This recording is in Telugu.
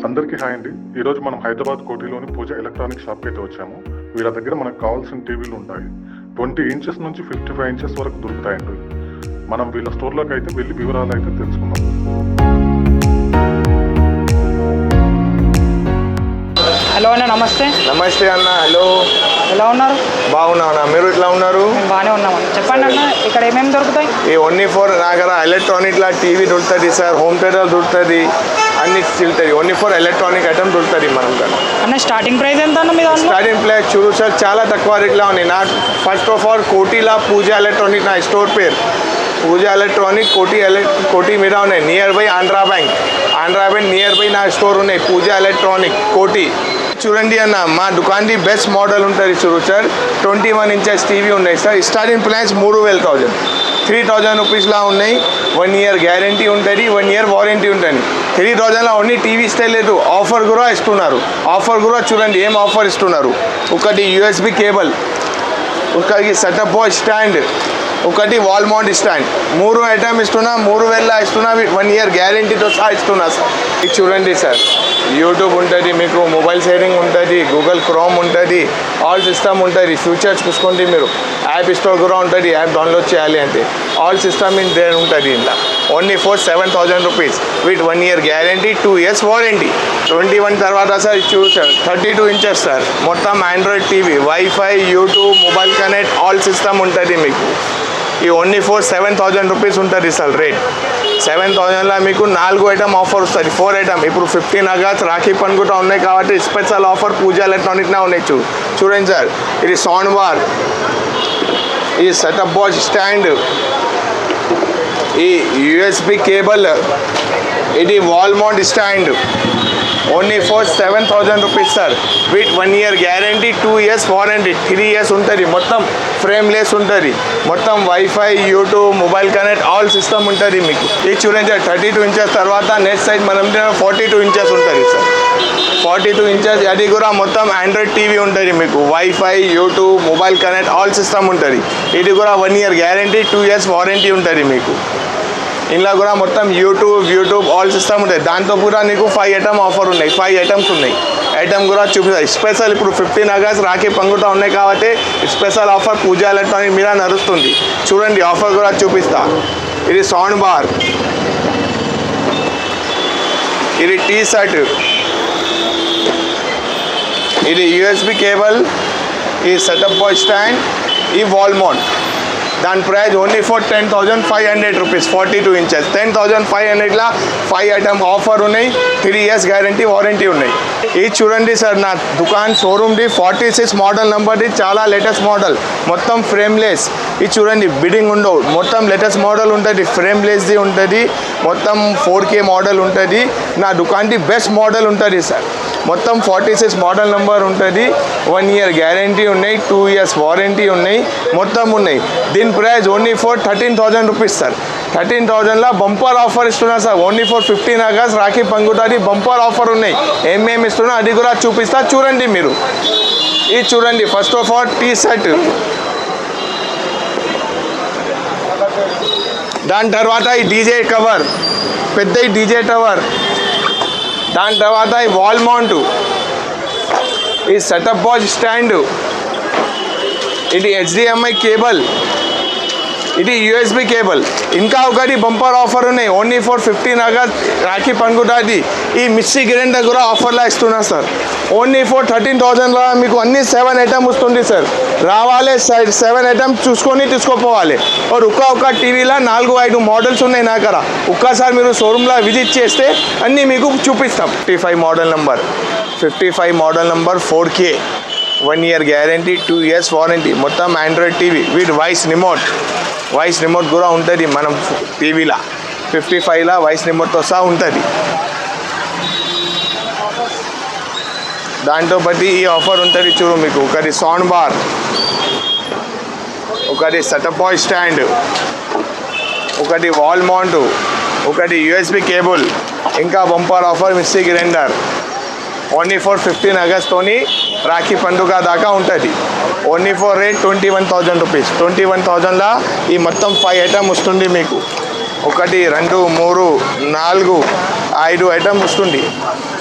అందరికీ హాయ్ అండి. ఈరోజు మనం హైదరాబాద్ కోటిలోని పూజ ఎలక్ట్రానిక్ షాప్కి అయితే వచ్చాము. వీళ్ళ దగ్గర మనకు కావాల్సిన టీవీలు ఉంటాయి. 20 ఇంచెస్ నుంచి 55 ఇంచెస్ వరకు దొరుకుతాయండి. మనం వీళ్ళ స్టోర్లోకి అయితే వెళ్ళి వివరాలు అయితే తెలుసుకుందాం. హలో అన్న, నమస్తే. నమస్తే అన్న. హలో, ఎలా ఉన్నారు? బాగున్నా అన్న. మీరు ఎట్లా ఉన్నారు? మేము బాగానే ఉన్నామన్న. చెప్పండి అన్న, ఇక్కడ ఏమేమి దొరుకుతాయి? ఈ ఓన్లీ ఫర్ నా దగ్గర ఎలక్ట్రానిక్లా టీవీ దొరుకుతుంది సార్, హోమ్ థియేటర్ దొరుకుతుంది, అన్ని తిరుగుతుంది. ఓన్లీ ఫర్ ఎలక్ట్రానిక్ ఐటమ్ దొరుకుతుంది మనం దగ్గర. అన్న స్టార్టింగ్ ప్రైస్ ఎంత అన్న మీ దాంట్లో? స్టార్టింగ్ ప్రైస్ చూడు సార్, చాలా తక్కువ రేట్లా ఉన్నాయి. నా ఫస్ట్ ఆఫ్ ఆల్ కోటిలా పూజ ఎలక్ట్రానిక్ నా స్టోర్ పేరు పూజ ఎలక్ట్రానిక్ కోటి మీద ఉన్నాయి. Nearby Andhra bank nearby నా స్టోర్ ఉన్నాయి. పూజ ఎలక్ట్రానిక్ కోటి. చూడండి అన్న, మా దుకాణి బెస్ట్ మోడల్ ఉంటుంది చూడు సార్. 21 ఇంచెస్ టీవీ ఉన్నాయి సార్. స్టార్టింగ్ ప్రైస్ 3,000 రూపీస్లా ఉన్నాయి. 1 ఇయర్ గ్యారంటీ ఉంటుంది, 1 ఇయర్ వారంటీ ఉంటుంది. 3,000లో ఓన్లీ టీవీ ఇస్తే లేదు, ఆఫర్ కూడా ఇస్తున్నారు. ఆఫర్ కూడా చూడండి ఏం ఆఫర్ ఇస్తున్నారు. ఒకటి యూఎస్బి కేబుల్, ఒకటి సెటప్ బాక్స్ స్టాండ్, ఒకటి వాల్ మౌంట్ స్టాండ్. 3 ఐటమ్ ఇస్తున్నా, 3,000 ఇస్తున్నా. 1 ఇయర్ గ్యారంటీతో సహా ఇస్తున్నా సార్. ఇది చూడండి సార్, యూట్యూబ్ ఉంటుంది, మీకు మొబైల్ షేరింగ్ ఉంటుంది, గూగుల్ క్రోమ్ ఉంటుంది, ఆల్ సిస్టమ్ ఉంటుంది. ఫ్యూచర్స్ చూసుకోండి మీరు. యాప్ స్టోర్ కూడా ఉంటుంది, యాప్ డౌన్లోడ్ చేయాలి అంటే. ఆల్ సిస్టమ్ ఇన్ దేర్ ఉంటుంది ఇంట్లో. Only for 7,000 rupees with 1 year guarantee, 2 years warranty. 21 తర్వాత సార్ చూడు సార్, 32 ఇంచెస్ సార్. మొత్తం Android TV, wifi, YouTube, mobile connect, all system ఉంటుంది మీకు. ఈ ఓన్లీ ఫర్ 7,000 రూపీస్ ఉంటుంది సార్ రేట్. 7,000లో మీకు 4 ఐటమ్ ఆఫర్ వస్తుంది, 4 ఐటమ్. ఇప్పుడు 15 ఆగస్ట్ రాఖీ పండుగ ఉన్నాయి కాబట్టి స్పెషల్ ఆఫర్ పూజ ఎలక్ట్రానిక్నా ఉన్నాయి. చూడండి సార్, ఇది సౌండ్ బార్, ఈ సెటప్ బాక్స్ స్టాండ్, ఈ యూఎస్బి కేబుల్, ఇది wall mount stand. Only for 7,000 rupees sir with 1 year guarantee, 2 years warranty, 3 years ఉంటుంది. మొత్తం ఫ్రేమ్లెస్ ఉంటుంది. మొత్తం wifi, YouTube, mobile connect, all system ఉంటుంది మీకు. ఇది చూడండి సార్, 32 ఇంచెస్ తర్వాత నెక్స్ట్ సైజ్ మనం 42 ఇంచెస్ ఉంటుంది సార్. 42 ఇంచెస్ అది కూడా మొత్తం ఆండ్రాయిడ్ టీవీ ఉంటుంది మీకు. Wifi, YouTube, mobile connect, all system ఉంటుంది. ఇది కూడా 1 ఇయర్ గ్యారంటీ, 2 ఇయర్స్ వారంటీ ఉంటుంది మీకు. ఇంట్లో కూడా మొత్తం యూట్యూబ్ ఆల్ సిస్టమ్ ఉంటుంది. దాంతో కూడా నీకు 5 ఐటమ్ ఆఫర్ ఉన్నాయి. 5 ఐటమ్స్ ఉన్నాయి. ఐటమ్ కూడా చూపిస్తాయి స్పెషల్. ఇప్పుడు 15 ఆగస్ట్ రాఖీ పండుగ ఉన్నాయి కాబట్టి స్పెషల్ ఆఫర్ పూజ ఎలక్ట్రానిక్ మీద నడుస్తుంది. చూడండి ఆఫర్ కూడా చూపిస్తా. ఇది సౌండ్ బార్, ఇది టీ షర్ట్, ఇది యూఎస్బి కేబుల్, ఈ సెటప్ బాక్స్ స్టాండ్, ఈ వాల్ మౌంట్. దాని price only for 10,500 rupees. 42 inches 10,500లా 5 ఐటమ్ ఆఫర్ ఉన్నాయి. 3 ఇయర్స్ గ్యారంటీ వారంటీ ఉన్నాయి. ఇది చూడండి సార్, నా దుకాన్ షోరూమ్ది 46 మోడల్ నెంబర్ది, చాలా లేటెస్ట్ మోడల్, మొత్తం ఫ్రేమ్లెస్. ఇది చూడండి, బిడింగ్ ఉండవు, మొత్తం లేటెస్ట్ మోడల్ ఉంటుంది. ఫ్రేమ్లెస్ది ఉంటుంది, మొత్తం 4K మోడల్ ఉంటుంది. నా దుకాన్ది బెస్ట్ మోడల్ ఉంటుంది సార్. మొత్తం 46 మోడల్ నెంబర్ ఉంటుంది. 1 ఇయర్ గ్యారంటీ ఉన్నాయి, 2 ఇయర్స్ వారంటీ ఉన్నాయి, మొత్తం ఉన్నాయి. దీని price only for 13,000 rupees sir. 13,000లా బంపర్ ఆఫర్ ఇస్తున్నా sir. Only for 15 August Rakhi పండుగ బంపర్ ఆఫర్ ఉన్నాయి. ఏమేమి ఇస్తున్నా అది కూడా చూపిస్తా, చూడండి మీరు. ఇది చూడండి, first of all T shirt, దాని తర్వాత ఈ డీజే కవర్, పెద్ద డీజే టవర్, దాని తర్వాత ఈ వాల్ మౌంట్, ఈ సెటప్ బాక్స్ స్టాండ్, ఇది HDMI కేబుల్, ఇది యూఎస్బి కేబుల్. ఇంకా ఒకటి బంపర్ ఆఫర్ ఉన్నాయి. ఓన్లీ ఫర్ 15 ఆగస్ట్ రాఖీ పండుగది ఈ మిక్సీ గ్రైండర్ కూడా ఆఫర్లా ఇస్తున్నా సార్. ఓన్లీ ఫర్ 13,000లా మీకు అన్ని 7 ఐటమ్ వస్తుంది సార్. రావాలి 7 ఐటమ్ చూసుకొని తీసుకోపోవాలి. ఒక టీవీలో 4-5 మోడల్స్ ఉన్నాయి నా దగ్గర. ఒక్కసారి మీరు షోరూమ్లో విజిట్ చేస్తే అన్నీ మీకు చూపిస్తాం. 55 model number 4K, 1 year guarantee, 2 years warranty. మొత్తం Android TV with voice remote కూడా ఉంటుంది మనం టీవీలో. 55లా వాయిస్ రిమోట్తో సహా ఉంటుంది. దాంతో బట్టి ఈ ఆఫర్ ఉంటుంది చూడు మీకు. ఒకటి సౌండ్ బార్, ఒకటి సెటప్ బాక్స్ స్టాండ్, ఒకటి వాల్ మౌంట్, ఒకటి యూఎస్బి కేబుల్, ఇంకా bumper offer mixie grinder. Only for 15 ఆగస్ట్తోని రాఖీ పండుగ దాకా ఉంటుంది. Only for rate 21,000 rupees. 21,000లా ఈ మొత్తం 5 ఐటమ్ వస్తుంది మీకు. 1 2 3 4 5 ఐటమ్ వస్తుంది.